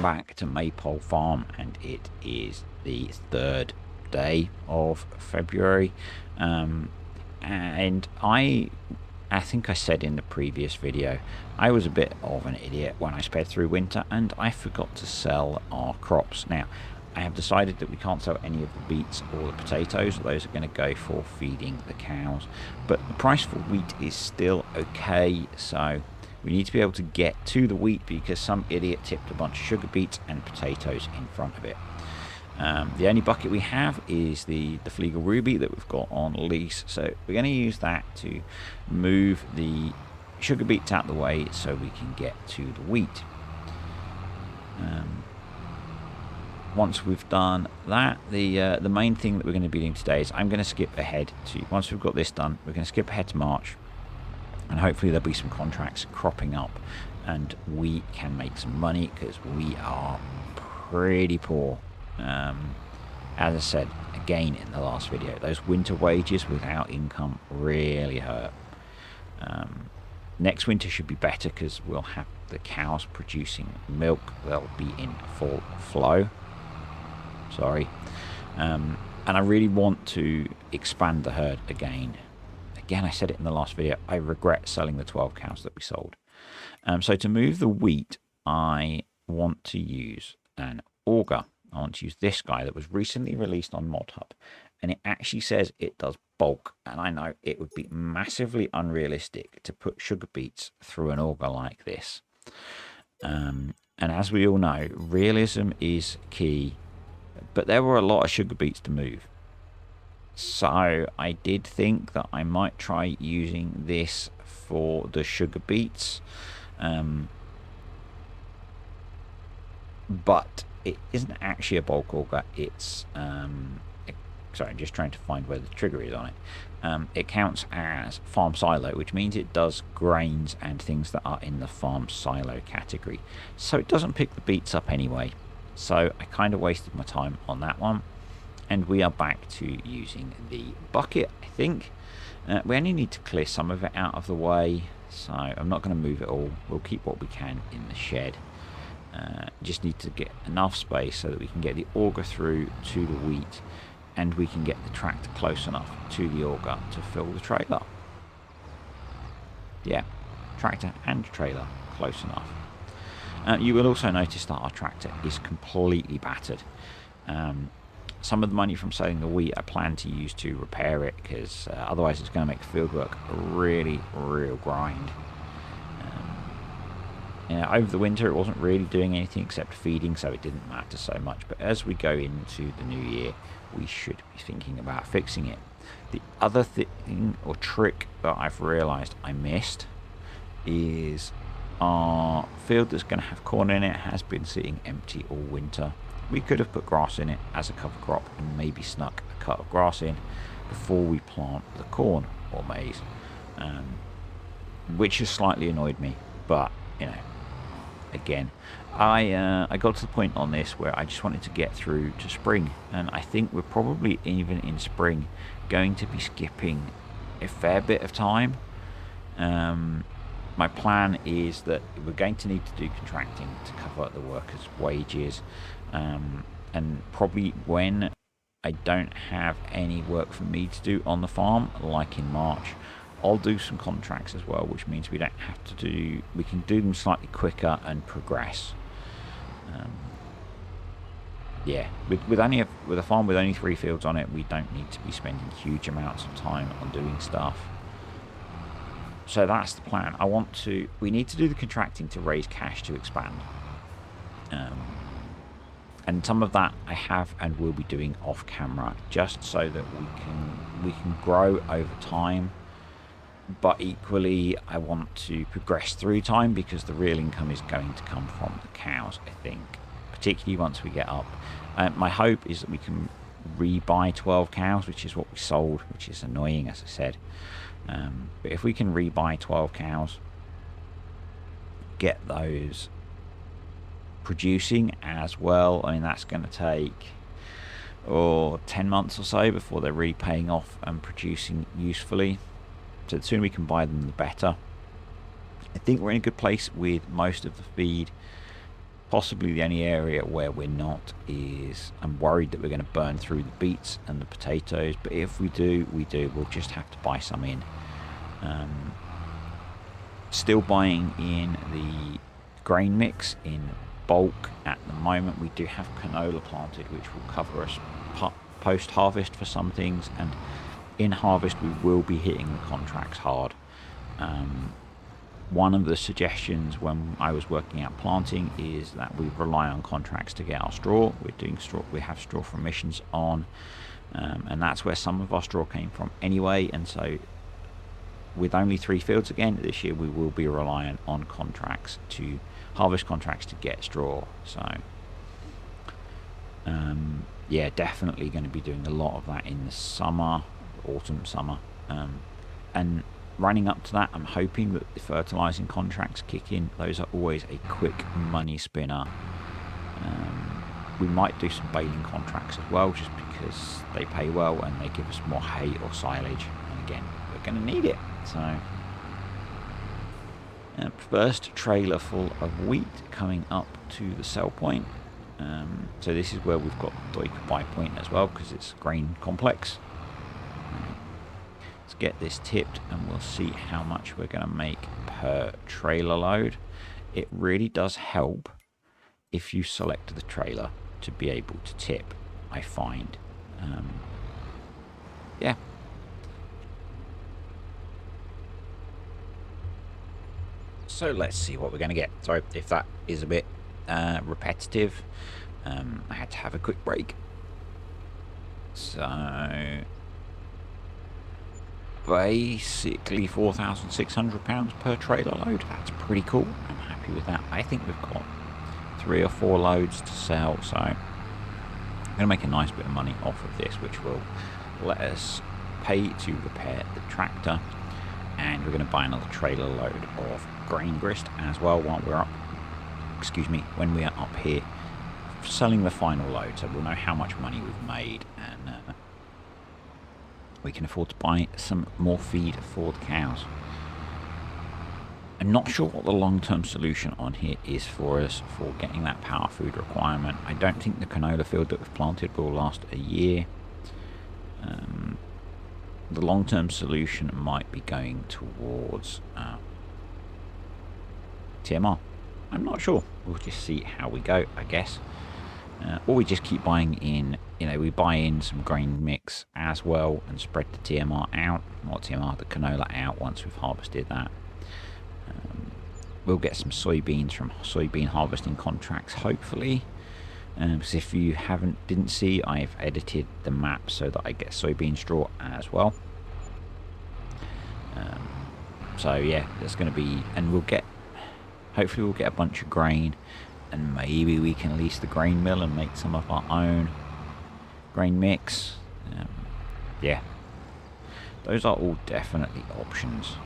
Welcome back to Maypole Farm, and it is the 3rd day of February, and I think I said in the previous video I was a bit of an idiot when I sped through winter and I forgot to sell our crops. Now I have decided that we can't sell any of the beets or the potatoes. Those are going to go for feeding the cows, but the price for wheat is still okay, so we need to be able to get to the wheat because some idiot tipped a bunch of sugar beets and potatoes in front of it. The only bucket we have is the Fleagle Ruby that we've got on lease, so we're going to use that to move the sugar beets out of the way so we can get to the wheat. Once we've done that, the main thing that we're going to be doing today is I'm going to skip ahead to, once we've got this done, we're going to skip ahead to March, and hopefully there'll be some contracts cropping up and we can make some money because we are pretty poor. As I said again in the last video, those winter wages without income really hurt. Next winter should be better because we'll have the cows producing milk. They'll be in full flow. And I really want to expand the herd again. Again, I said it in the last video, I regret selling the 12 cows that we sold. So to move the wheat, I want to use an auger. I want to use this guy that was recently released on ModHub, and it actually says it does bulk, and I know it would be massively unrealistic to put sugar beets through an auger like this. And as we all know, realism is key, but there were a lot of sugar beets to move. So I did think that I might try using this for the sugar beets, but it isn't actually a bulk auger. It's sorry, I'm just trying to find where the trigger is on it. It counts as farm silo, which means it does grains and things that are in the farm silo category, so it doesn't pick the beets up anyway. So I kind of wasted my time on that one, and we are back to using the bucket. I think we only need to clear some of it out of the way, so I'm not going to move it all. We'll keep what we can in the shed. Just need to get enough space so that we can get the auger through to the wheat, and we can get the tractor close enough to the auger to fill the trailer. Yeah, tractor and trailer close enough. You will also notice that our tractor is completely battered. Some of the money from selling the wheat I plan to use to repair it, because otherwise it's going to make fieldwork a real grind. Over the winter it wasn't really doing anything except feeding, so it didn't matter so much, but as we go into the new year we should be thinking about fixing it. The other thing or trick that I've realized I missed is our field that's going to have corn in it has been sitting empty all winter. We could have put grass in it as a cover crop and maybe snuck a cut of grass in before we plant the corn or maize, which has slightly annoyed me, but you know, again, I got to the point on this where I just wanted to get through to spring, and I think we're probably even in spring going to be skipping a fair bit of time. My plan is that we're going to need to do contracting to cover the workers' wages, and probably when I don't have any work for me to do on the farm, like in March, I'll do some contracts as well, which means we don't have to do, we can do them slightly quicker and progress. Yeah, with a farm with only 3 fields on it, we don't need to be spending huge amounts of time on doing stuff. So that's the plan. We need to do the contracting to raise cash to expand. And some of that I have and will be doing off camera, just so that we can grow over time. But equally, I want to progress through time because the real income is going to come from the cows, I think, particularly once we get up. My hope is that we can rebuy 12 cows, which is what we sold, which is annoying, as I said. But if we can rebuy 12 cows, get those producing as well, I mean, that's going to take 10 months or so before they're really paying off and producing usefully. So the sooner we can buy them, the better. I think we're in a good place with most of the feed. Possibly the only area where we're not is I'm worried that we're going to burn through the beets and the potatoes, but if we do, we do. We'll just have to buy some in. Still buying in the grain mix in bulk at the moment. We do have canola planted, which will cover us post-harvest for some things, and in harvest we will be hitting the contracts hard. One of the suggestions when I was working out planting is that we rely on contracts to get our straw. We're doing straw. We have straw from missions on, and that's where some of our straw came from anyway. And so, with only 3 fields again this year, we will be reliant on contracts to harvest contracts to get straw. So, yeah, definitely going to be doing a lot of that in the summer, autumn, summer, and running up to that, I'm hoping that the fertilising contracts kick in. Those are always a quick money spinner. We might do some baling contracts as well, just because they pay well and they give us more hay or silage. And again, we're going to need it. So, first trailer full of wheat coming up to the sell point. So this is where we've got Deutsche buy point as well, because it's a grain complex. Get this tipped and we'll see how much we're going to make per trailer load. It really does help if you select the trailer to be able to tip, I find. Yeah. So let's see what we're going to get. Sorry if that is a bit repetitive. I had to have a quick break. So basically £4,600 per trailer load. That's pretty cool. I'm happy with that. I think we've got 3 or 4 loads to sell, so I'm going to make a nice bit of money off of this, which will let us pay to repair the tractor, and we're going to buy another trailer load of grain grist as well while we're up, when we are up here selling the final load, so we'll know how much money we've made, and we can afford to buy some more feed for the cows. I'm not sure what the long-term solution on here is for us for getting that power food requirement. I don't think the canola field that we've planted will last a year. The long-term solution might be going towards TMR. I'm not sure. We'll just see how we go, I guess. Or we just keep buying in, we buy in some grain mix as well and spread the TMR out, not TMR, the canola out once we've harvested that. We'll get some soybeans from soybean harvesting contracts, hopefully. Because if you didn't see, I've edited the map so that I get soybean straw as well. So yeah, there's going to be, and hopefully we'll get a bunch of grain, and maybe we can lease the grain mill and make some of our own grain mix. Yeah, those are all definitely options.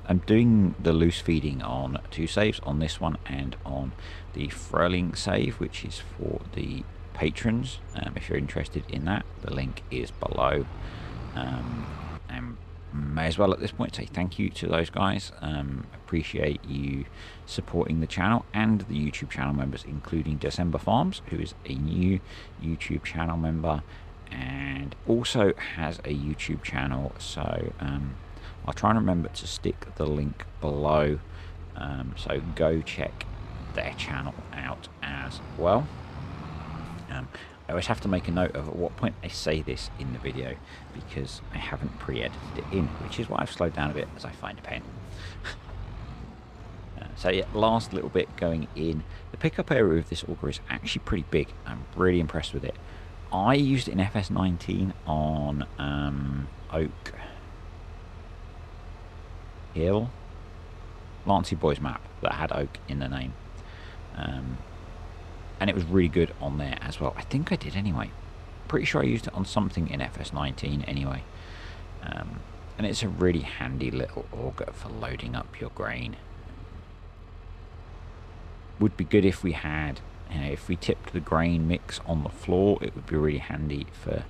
I'm doing the loose feeding on 2 saves, on this one and on the Fröhling save, which is for the patrons. If you're interested in that, the link is below. And may as well at this point say thank you to those guys. Appreciate you supporting the channel and the YouTube channel members, including December Farms, who is a new YouTube channel member and also has a YouTube channel. So I'll try and remember to stick the link below, so go check their channel out as well. I always have to make a note of at what point I say this in the video, because I haven't pre-edited it in, which is why I've slowed down a bit as I find a pen. So yeah, last little bit going in. The pickup area of this auger is actually pretty big. I'm really impressed with it. I used it in FS19 on Oak Hill, Lancy Boys map that had Oak in the name. And it was really good on there as well. I think I did anyway. Pretty sure I used it on something in FS19 anyway. And it's a really handy little auger for loading up your grain. Would be good if we had, if we tipped the grain mix on the floor, it would be really handy for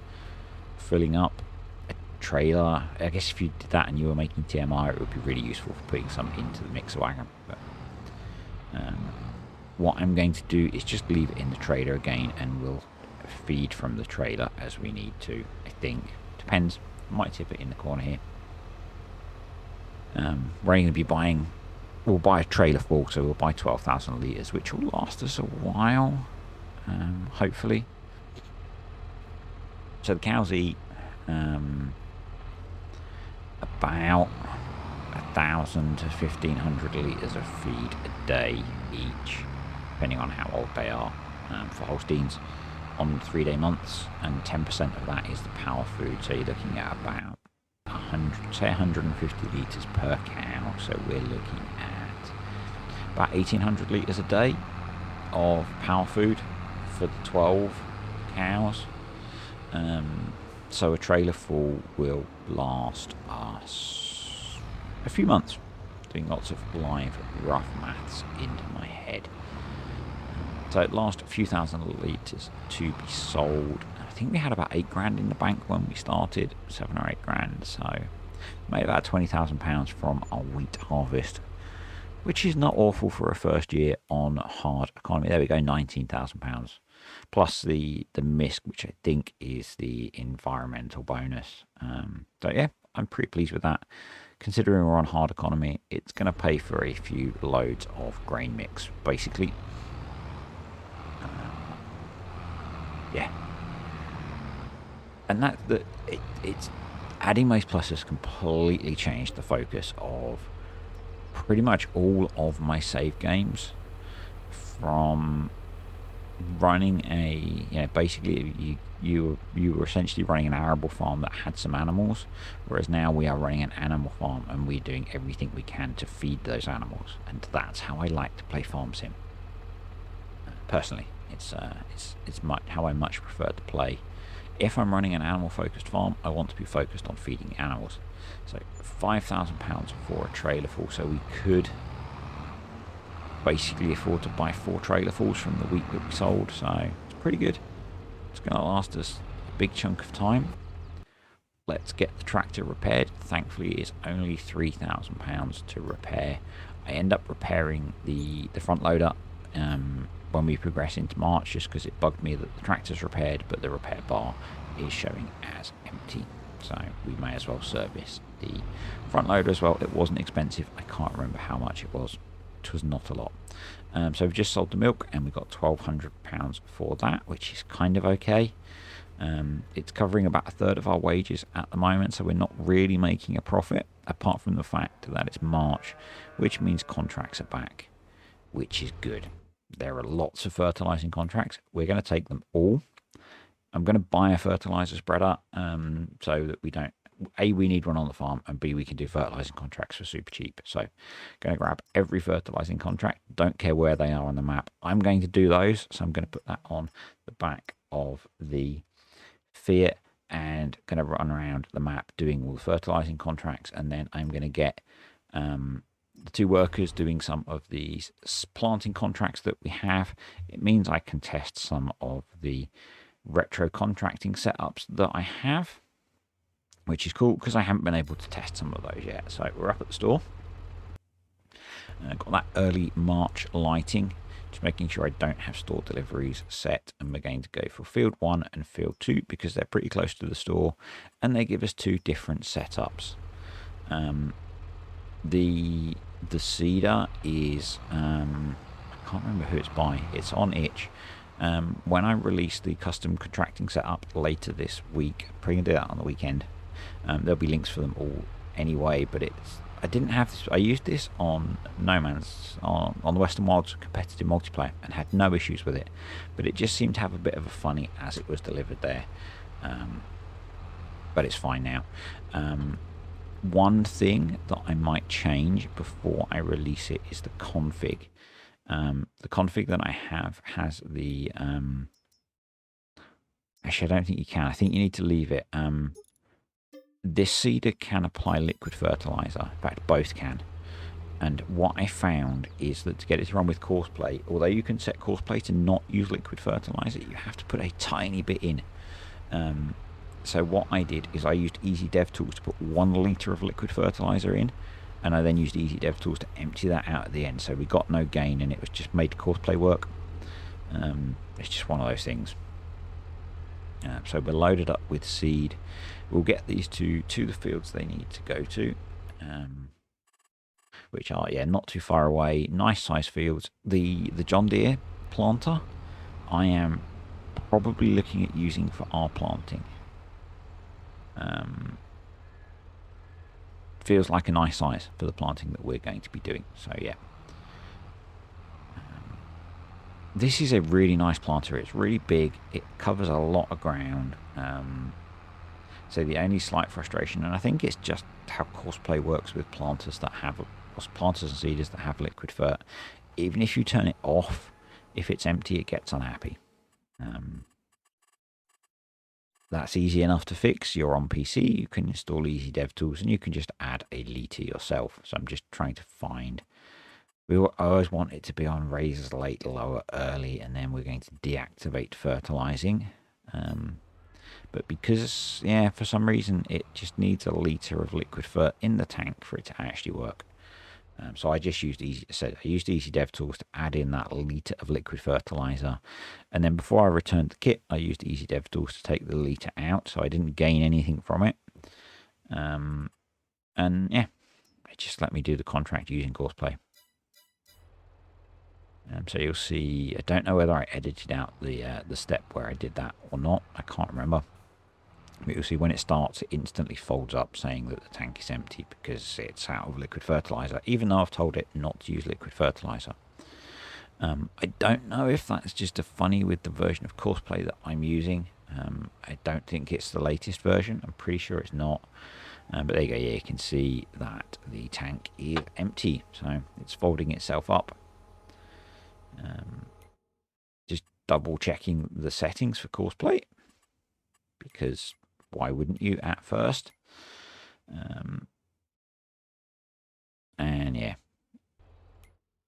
filling up. I trailer. I guess if you did that and you were making TMR, it would be really useful for putting some into the mixer wagon. But what I'm going to do is just leave it in the trailer again, and we'll feed from the trailer as we need to. I think depends. I might tip it in the corner here. We're going to be buying. We'll buy a trailer full, so we'll buy 12,000 litres, which will last us a while, hopefully. So the cows eat about 1,000 to 1,500 litres of feed a day each, depending on how old they are, for Holsteins on 3-day months, and 10% of that is the power food, so you're looking at about 150 litres per cow. So we're looking at about 1,800 litres a day of power food for the 12 cows. So a trailer full will last us a few months. Doing lots of live rough maths into my head. So it lasts a few thousand litres to be sold. I think we had about 8 grand in the bank when we started, 7 or 8 grand. So made about £20,000 from our wheat harvest, which is not awful for a first year on hard economy. There we go, £19,000 plus the MISC, which I think is the environmental bonus. So yeah, I'm pretty pleased with that. Considering we're on hard economy, it's going to pay for a few loads of grain mix, basically. Yeah. And it's adding Mace Plus has completely changed the focus of pretty much all of my save games. From running basically you were essentially running an arable farm that had some animals, whereas now we are running an animal farm and we're doing everything we can to feed those animals, and that's how I like to play farm sim. Personally, it's how I much prefer to play. If I'm running an animal focused farm, I want to be focused on feeding animals. So £5,000 for a trailer full, so we could basically afford to buy 4 trailer fulls from the week that we sold, so it's pretty good. It's going to last us a big chunk of time. Let's get the tractor repaired. Thankfully it's only £3,000 to repair. I end up repairing the front loader when we progress into March, just because it bugged me that the tractor's repaired but the repair bar is showing as empty, so we may as well service the front loader as well. It wasn't expensive, I can't remember how much it was. It was not a lot. So we've just sold the milk and we got £1,200 for that, which is kind of okay. It's covering about a third of our wages at the moment, so we're not really making a profit, apart from the fact that it's March, which means contracts are back, which is good. There are lots of fertilizing contracts. We're going to take them all. I'm going to buy a fertilizer spreader so that we don't, A, we need one on the farm, and B, we can do fertilizing contracts for super cheap. So going to grab every fertilizing contract, don't care where they are on the map. I'm going to do those, so I'm going to put that on the back of the Fiat and going to run around the map doing all the fertilizing contracts, and then I'm going to get the 2 workers doing some of these planting contracts that we have. It means I can test some of the retro contracting setups that I have, which is cool because I haven't been able to test some of those yet. So we're up at the store. Got that early March lighting, just making sure I don't have store deliveries set, and we're going to go for field 1 and field 2 because they're pretty close to the store and they give us 2 different setups. The seeder is I can't remember who it's by. It's on Itch. When I release the custom contracting setup later this week, I'm probably going to do that on the weekend. There'll be links for them all anyway, but I didn't have this. I used this on No Man's on the Western Wilds competitive multiplayer and had no issues with it, but it just seemed to have a bit of a funny as it was delivered there. But it's fine now. One thing that I might change before I release it is the config. The config that I have has the actually I don't think you can. I think you need to leave it. This seeder can apply liquid fertilizer. In fact, both can. And what I found is that to get it to run with courseplay, although you can set courseplay to not use liquid fertilizer, you have to put a tiny bit in. So what I did is I used Easy Dev Tools to put 1 litre of liquid fertiliser in, and I then used Easy Dev Tools to empty that out at the end. So we got no gain, and it was just made courseplay work. It's just one of those things. So we're loaded up with seed. We'll get these to the fields they need to go to, which are, yeah, not too far away. Nice size fields. The John Deere planter, I am probably looking at using for our planting. Feels like a nice size for the planting that we're going to be doing. So yeah. This is a really nice planter. It's really big. It covers a lot of ground. So the only slight frustration, and I think it's just how courseplay works with planters that have planters and seeders that have liquid fert. Even if you turn it off, if it's empty, it gets unhappy. That's easy enough to fix. You're on PC, you can install Easy Dev Tools, and you can just add a litre yourself. So I'm just trying to find. I always want it to be on raisers late, lower, early, and then we're going to deactivate fertilizing. But because, yeah, for some reason, it just needs a litre of liquid fert in the tank for it to actually work. So I just used Easy Dev Tools to add in that litre of liquid fertilizer, and then before I returned the kit, I used Easy Dev Tools to take the litre out, so I didn't gain anything from it. And yeah, it just let me do the contract using courseplay. So you'll see. I don't know whether I edited out the step where I did that or not. I can't remember. But you'll see when it starts, it instantly folds up saying that the tank is empty because it's out of liquid fertilizer, even though I've told it not to use liquid fertilizer. I don't know if that's just a funny with the version of courseplay that I'm using. I don't think it's the latest version. I'm pretty sure it's not. But there you go. Yeah, you can see that the tank is empty, so it's folding itself up. Just double checking the settings for courseplay, because why wouldn't you at first? And yeah,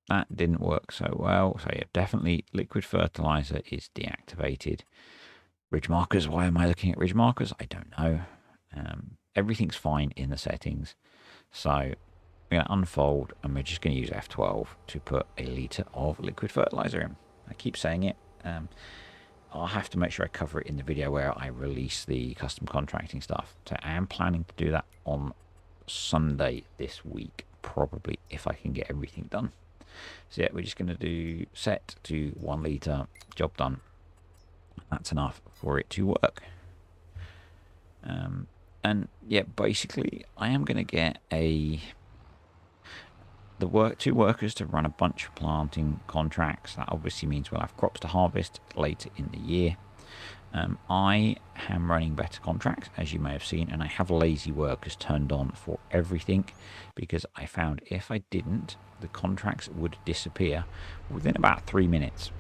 that didn't work so well. So yeah, definitely liquid fertilizer is deactivated. Ridge markers, why am I looking at ridge markers? I don't know. Everything's fine in the settings. So we're going to unfold, and we're just going to use F12 to put a litre of liquid fertilizer in. I keep saying it. I'll have to make sure I cover it in the video where I release the custom contracting stuff. So I am planning to do that on Sunday this week, probably, if I can get everything done. So yeah, we're just going to do set to 1 litre, job done. That's enough for it to work. And yeah, basically, I am going to get two workers to run a bunch of planting contracts. That obviously means we'll have crops to harvest later in the year. I am running better contracts, as you may have seen, and I have lazy workers turned on for everything, because I found if I didn't, the contracts would disappear within about 3 minutes.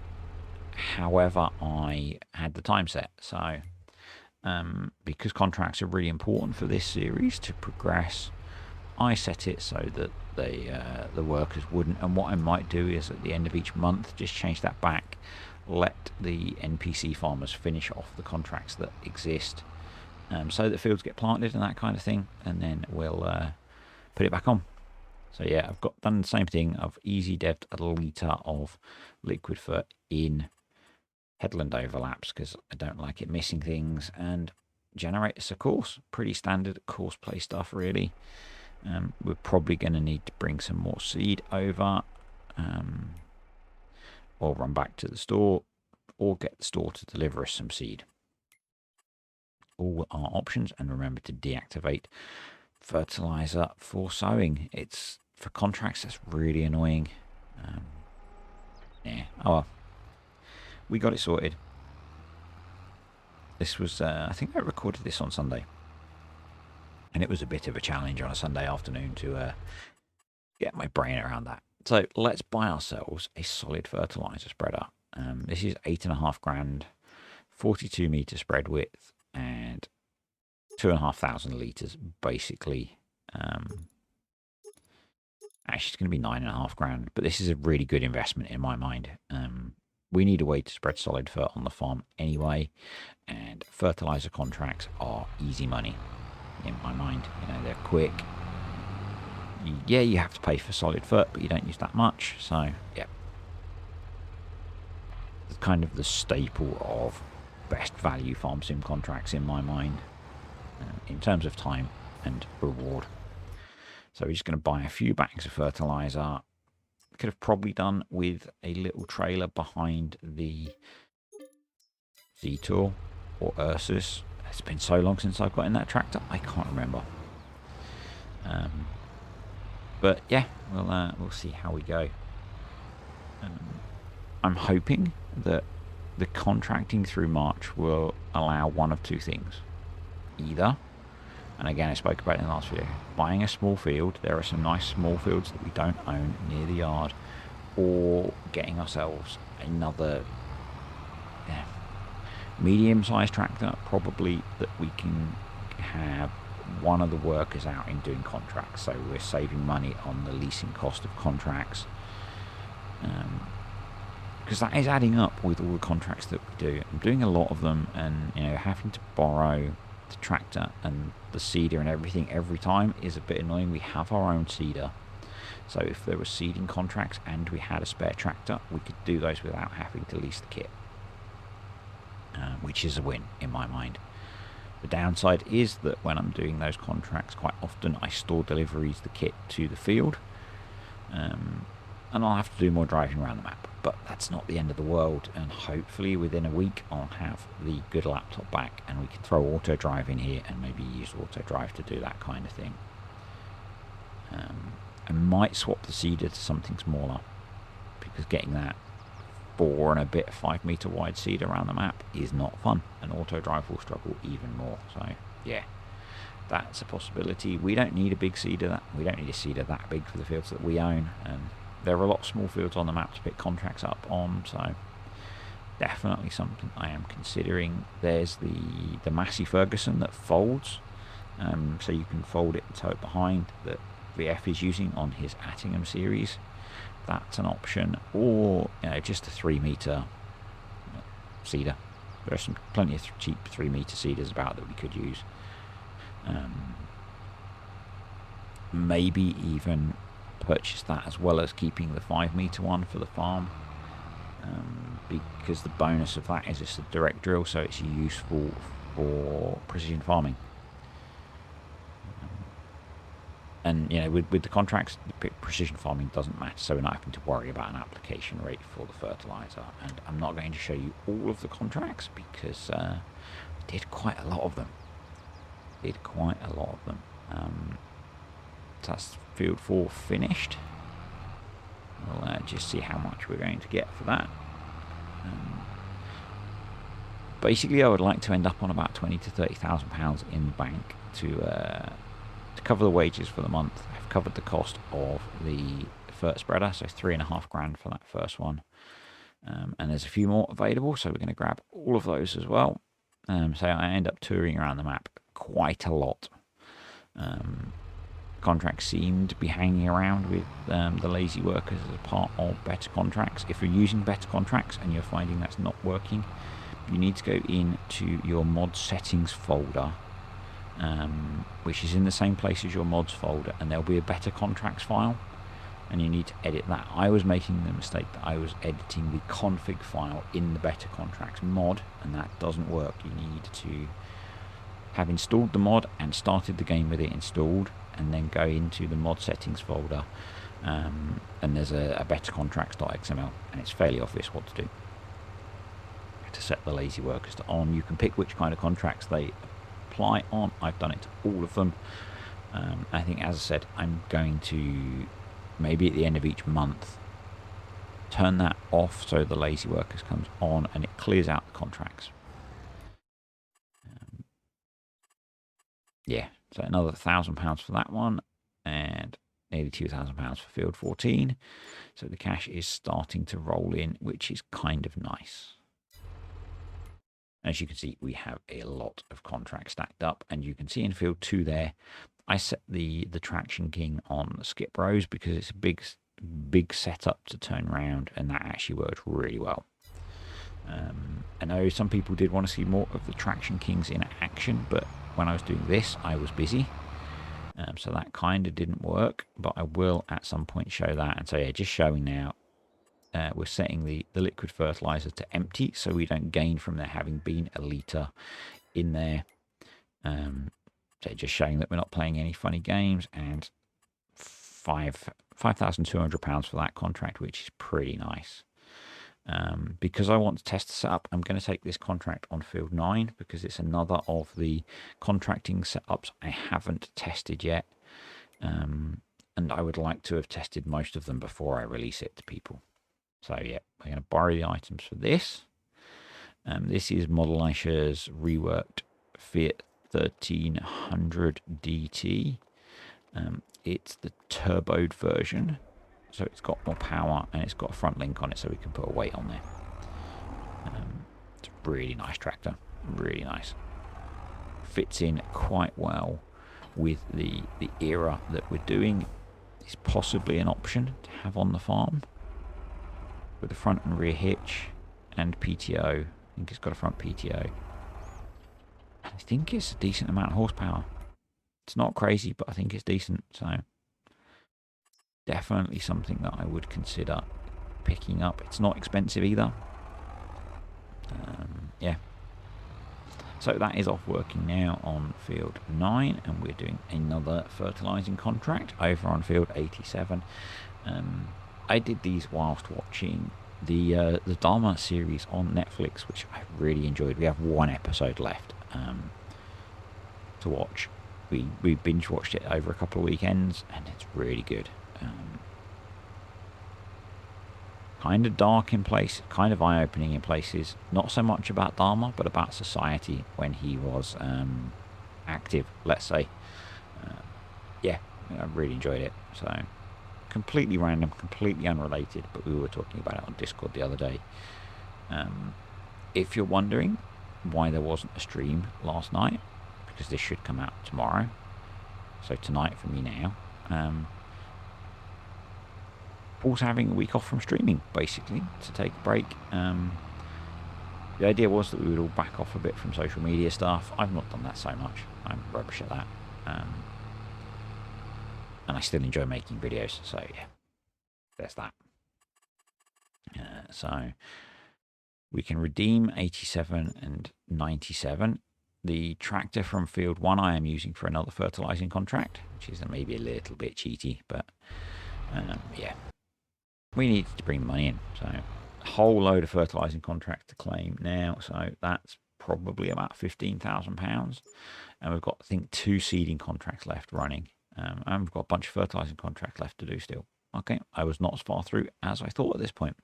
However, I had the time set, so because contracts are really important for this series to progress, I set it so that the workers wouldn't. And what I might do is at the end of each month just change that back, let the NPC farmers finish off the contracts that exist, so that fields get planted and that kind of thing, and then we'll put it back on. So yeah, I've done the same thing. I've easy dev'd a litre of liquid fert in headland overlaps because I don't like it missing things, and generate us a course. Pretty standard course play stuff, really. We're probably going to need to bring some more seed over, or run back to the store, or get the store to deliver us some seed. All are options, and remember to deactivate fertilizer for sowing. It's for contracts, that's really annoying. Yeah, oh well. We got it sorted. This was, I think I recorded this on Sunday. And it was a bit of a challenge on a Sunday afternoon to get my brain around that. So let's buy ourselves a solid fertilizer spreader. This is 8.5 grand, 42 meter spread width, and 2,500 litres basically. Actually, it's going to be 9.5 grand, but this is a really good investment in my mind. we need a way to spread solid fert on the farm anyway, and fertilizer contracts are easy money in my mind. You know, they're quick. Yeah, you have to pay for solid fert, but you don't use that much. So, yeah. It's kind of the staple of best value farm sim contracts in my mind, in terms of time and reward. So we're just going to buy a few bags of fertilizer. Could have probably done with a little trailer behind the Z-Tool or Ursus. It's been so long since I've got in that tractor, I can't remember. But yeah, we'll see how we go. I'm hoping that the contracting through March will allow one of two things. Either, and again I spoke about it in the last video, buying a small field. There are some nice small fields that we don't own near the yard, or getting ourselves another medium-sized tractor, probably, that we can have one of the workers out in doing contracts, so we're saving money on the leasing cost of contracts, because that is adding up with all the contracts that we do. I'm doing a lot of them, and you know, having to borrow the tractor and the seeder and everything every time is a bit annoying. We have our own seeder, so if there were seeding contracts and we had a spare tractor, we could do those without having to lease the kit, which is a win in my mind. The downside is that when I'm doing those contracts, quite often I store deliveries the kit to the field, and I'll have to do more driving around the map, but that's not the end of the world, and hopefully within a week I'll have the good laptop back and we can throw auto drive in here and maybe use auto drive to do that kind of thing. I might swap the seeder to something smaller, because getting that 4 and a bit 5 meter wide seeder around the map is not fun, and auto drive will struggle even more. So yeah, that's a possibility. We don't need a big seeder. We don't need a seeder that big for the fields that we own, and there are a lot of small fields on the map to pick contracts up on, so definitely something I am considering. There's the Massey Ferguson that folds, so you can fold it and tow it behind, that VF is using on his Attingham series. That's an option, or you know, just a 3 meter seeder. There are plenty of cheap 3 meter seeders about that we could use. Maybe even purchase that as well as keeping the 5 meter one for the farm, because the bonus of that is it's a direct drill, so it's useful for precision farming. And you know, with the contracts, the precision farming doesn't matter, so we're not having to worry about an application rate for the fertilizer. And I'm not going to show you all of the contracts because we did quite a lot of them. So that's field 4 finished. We'll just see how much we're going to get for that. Basically, I would like to end up on about £20,000 to £30,000 in the bank to cover the wages for the month. I've covered the cost of the fert spreader, so £3,500 for that first one. And there's a few more available, so we're going to grab all of those as well. So I end up touring around the map quite a lot. Contracts seem to be hanging around with the lazy workers as a part of better contracts. If you're using better contracts and you're finding that's not working, you need to go into your mod settings folder, which is in the same place as your mods folder, and there'll be a better contracts file, and you need to edit that. I was making the mistake that I was editing the config file in the better contracts mod, and that doesn't work. You need to have installed the mod and started the game with it installed, and then go into the mod settings folder, and there's a better contracts.xml, and it's fairly obvious what to do. To set the lazy workers to on, you can pick which kind of contracts they apply on. I've done it to all of them. I think, as I said, I'm going to maybe at the end of each month turn that off so the lazy workers comes on and it clears out the contracts. Yeah, so another £1,000 for that one, and nearly £2,000 for field 14. So the cash is starting to roll in, which is kind of nice. As you can see, we have a lot of contracts stacked up, and you can see in field 2 there, I set the Traction King on the skip rows because it's a big setup to turn around, and that actually worked really well. I know some people did want to see more of the Traction Kings in action, but when I was doing this, I was busy. So that kind of didn't work, but I will at some point show that. And so yeah, just showing now, we're setting the liquid fertilizer to empty, so we don't gain from there having been a litre in there. So just showing that we're not playing any funny games, and £5,200 for that contract, which is pretty nice. Because I want to test the setup, I'm going to take this contract on field 9 because it's another of the contracting setups I haven't tested yet. And I would like to have tested most of them before I release it to people. So yeah, we're going to borrow the items for this. This is Model Aisha's reworked Fiat 1300 DT. It's the turboed version, so it's got more power and it's got a front link on it, so we can put a weight on there. It's a really nice tractor, really nice. Fits in quite well with the era that we're doing. It's possibly an option to have on the farm with a front and rear hitch and PTO. I think it's got a front PTO. And I think it's a decent amount of horsepower. It's not crazy, but I think it's decent. So definitely something that I would consider picking up. It's not expensive either. Yeah. So that is off working now on field 9, and we're doing another fertilizing contract over on field 87. I did these whilst watching the Dharma series on Netflix, which I really enjoyed. We have one episode left to watch. We binge watched it over a couple of weekends, and it's really good. Kind of dark in place, kind of eye-opening in places. Not so much about Dharma, but about society when he was active, let's say. Yeah, I really enjoyed it. So, completely random, completely unrelated, but we were talking about it on Discord the other day. If you're wondering why there wasn't a stream last night, because this should come out tomorrow, so tonight for me now, Paul's having a week off from streaming, basically, to take a break. The idea was that we would all back off a bit from social media stuff. I've not done that so much. I'm rubbish at that. And I still enjoy making videos, so yeah, there's that. So we can redeem 87 and 97. The tractor from field 1 I am using for another fertilizing contract, which is maybe a little bit cheaty, but yeah, we need to bring the money in. So a whole load of fertilizing contract to claim now, so that's probably about £15,000, and we've got, I think, 2 seeding contracts left running, and we've got a bunch of fertilizing contracts left to do still. Okay, I was not as far through as I thought at this point.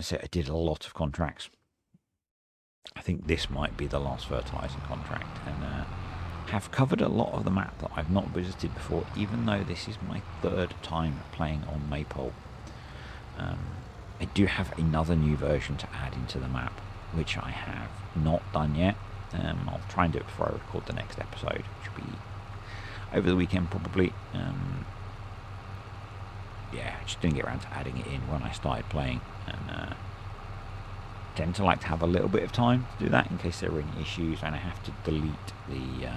So I did a lot of contracts. I think this might be the last fertilizing contract, and have covered a lot of the map that I've not visited before, even though this is my 3rd time playing on Maypole. I do have another new version to add into the map, which I have not done yet. I'll try and do it before I record the next episode, which will be over the weekend probably. Yeah, I just didn't get around to adding it in when I started playing, and tend to like to have a little bit of time to do that in case there are any issues, and I have to delete the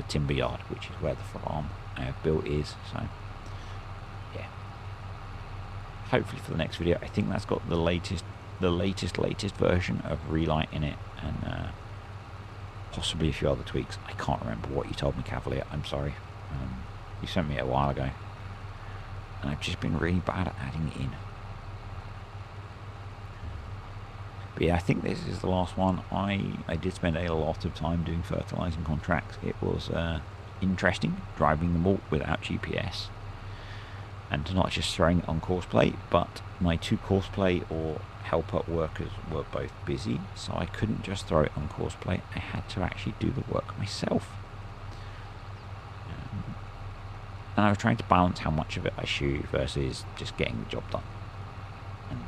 timber yard, which is where the farm I have built is. So yeah, hopefully for the next video, I think that's got the latest version of Relight in it, and possibly a few other tweaks. I can't remember what you told me, Cavalier. I'm sorry. You sent me it a while ago, and I've just been really bad at adding it in. But yeah, I think this is the last one. I did spend a lot of time doing fertilizing contracts. It was interesting driving them all without GPS, and not just throwing it on courseplay, but my 2 courseplay or helper workers were both busy, so I couldn't just throw it on courseplay. I had to actually do the work myself. And I was trying to balance how much of it I shoot versus just getting the job done. And,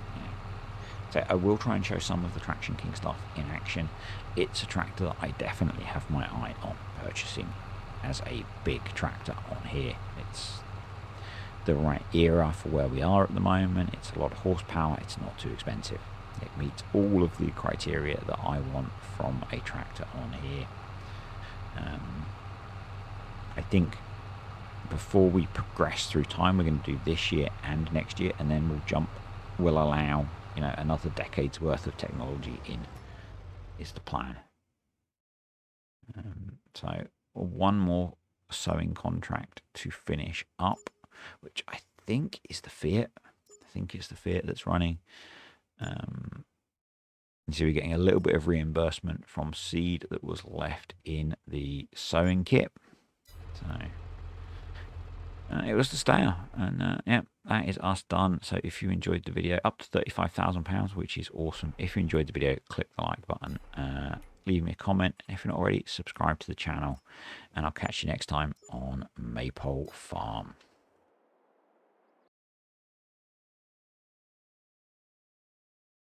so I will try and show some of the Traction King stuff in action. It's a tractor that I definitely have my eye on purchasing as a big tractor on here. It's the right era for where we are at the moment. It's a lot of horsepower. It's not too expensive. It meets all of the criteria that I want from a tractor on here. I think before we progress through time, we're going to do this year and next year, and then we'll allow, you know, another decade's worth of technology in, is the plan. So one more sowing contract to finish up, which I think is the Fiat. I think it's the Fiat that's running. So we're getting a little bit of reimbursement from seed that was left in the sowing kit. So it was the stayer, and yeah, that is us done. So if you enjoyed the video, up to £35,000, which is awesome. If you enjoyed the video, click the like button, leave me a comment. If you're not already, subscribe to the channel, and I'll catch you next time on Maypole Farm.